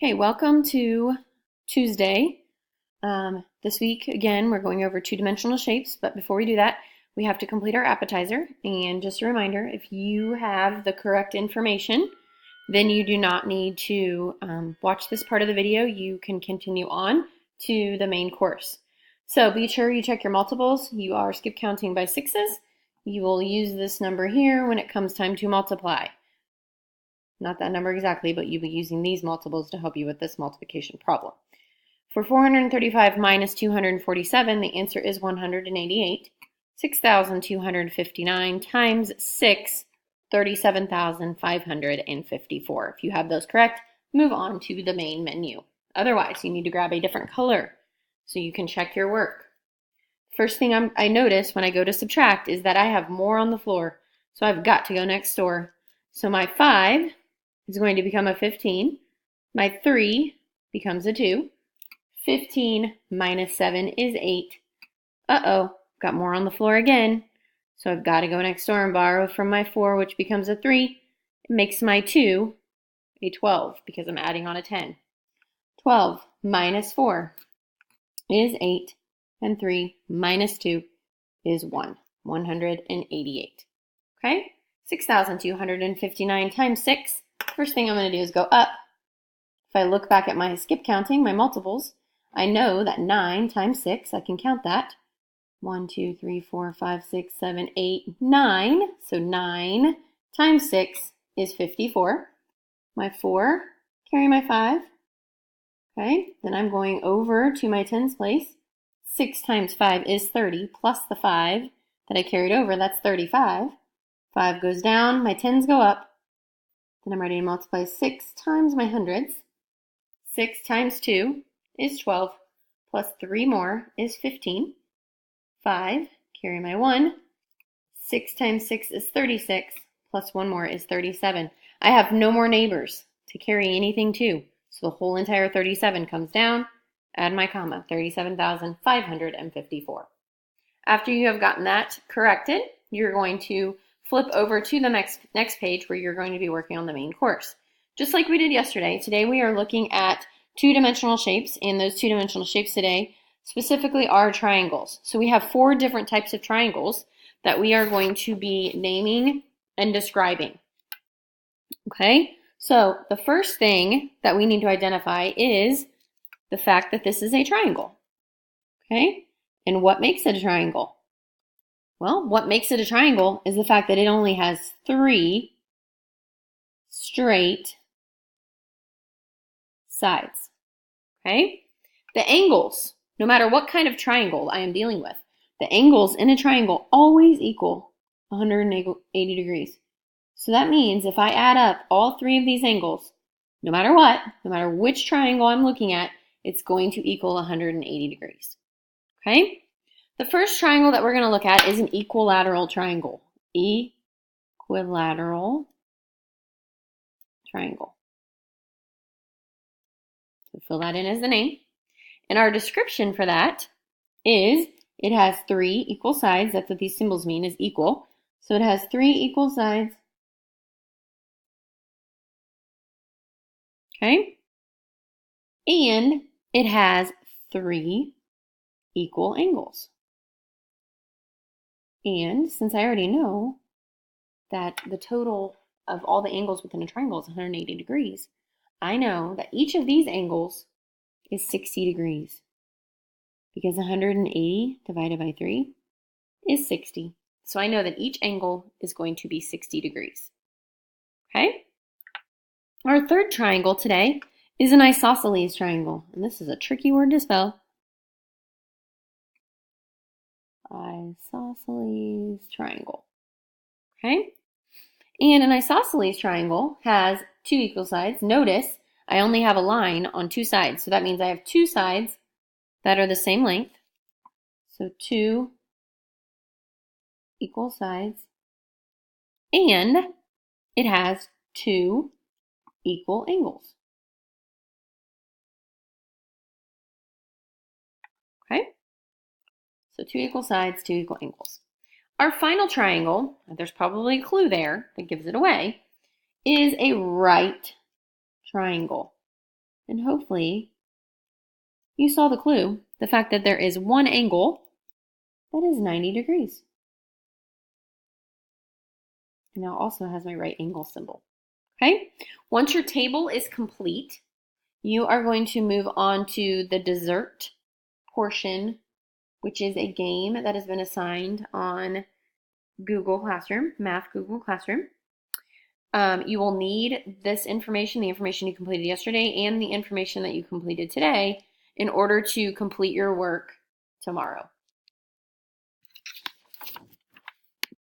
Okay, welcome to Tuesday. This week, again, we're going over two-dimensional shapes, but before we do that, we have to complete our appetizer. And just a reminder, if you have the correct information, then you do not need to watch this part of the video. You can continue on to the main course. So be sure you check your multiples. You are skip counting by sixes. You will use this number here when it comes time to multiply. Not that number exactly, but you'll be using these multiples to help you with this multiplication problem. For 435 minus 247, the answer is 188. 6,259 times 6, 37,554. If you have those correct, move on to the main menu. Otherwise, you need to grab a different color so you can check your work. First thing I notice when I go to subtract is that I have more on the floor, so I've got to go next door. So my 5 is going to become a 15. My 3 becomes a 2. 15 minus 7 is 8. Uh-oh, got more on the floor again. So I've got to go next door and borrow from my 4, which becomes a 3. It makes my 2 a 12 because I'm adding on a 10. 12 minus 4 is 8. And 3 minus 2 is 1. 188. Okay? 6,259 times 6. First thing I'm going to do is go up. If I look back at my skip counting, my multiples, I know that 9 times 6, I can count that. 1, 2, 3, 4, 5, 6, 7, 8, 9. So 9 times 6 is 54. My 4, carry my 5. Okay, then I'm going over to my tens place. 6 times 5 is 30, plus the 5 that I carried over, that's 35. 5 goes down, my tens go up. Then I'm ready to multiply 6 times my hundreds. 6 times 2 is 12, plus 3 more is 15. 5, carry my 1. 6 times 6 is 36, plus 1 more is 37. I have no more neighbors to carry anything to, so the whole entire 37 comes down, add my comma, 37,554. After you have gotten that corrected, you're going to flip over to the next page where you're going to be working on the main course. Just like we did yesterday, today we are looking at two-dimensional shapes, and those two-dimensional shapes today specifically are triangles. So we have 4 different types of triangles that we are going to be naming and describing. Okay, so the first thing that we need to identify is the fact that this is a triangle. Okay, and what makes it a triangle? Well, what makes it a triangle is the fact that it only has 3 straight sides. Okay? The angles, no matter what kind of triangle I am dealing with, the angles in a triangle always equal 180 degrees. So that means if I add up all 3 of these angles, no matter what, no matter which triangle I'm looking at, it's going to equal 180 degrees. Okay? The first triangle that we're going to look at is an equilateral triangle. Equilateral triangle. So fill that in as the name. And our description for that is it has 3 equal sides. That's what these symbols mean, is equal. So it has 3 equal sides. Okay? And it has 3 equal angles. And since I already know that the total of all the angles within a triangle is 180 degrees, I know that each of these angles is 60 degrees. Because 180 divided by 3 is 60. So I know that each angle is going to be 60 degrees. Okay? Our third triangle today is an isosceles triangle. And this is a tricky word to spell. Isosceles triangle. Okay? And an isosceles triangle has 2 equal sides. Notice I only have a line on 2 sides. So that means I have 2 sides that are the same length. So 2 equal sides. And it has 2 equal angles. Okay? So 2 equal sides, 2 equal angles. Our final triangle, there's probably a clue there that gives it away, is a right triangle. And hopefully you saw the clue, the fact that there is one angle that is 90 degrees. And now also has my right angle symbol. Okay, once your table is complete, you are going to move on to the dessert portion, which is a game that has been assigned on Google Classroom, Math Google Classroom. You will need this information, the information you completed yesterday, and the information that you completed today in order to complete your work tomorrow.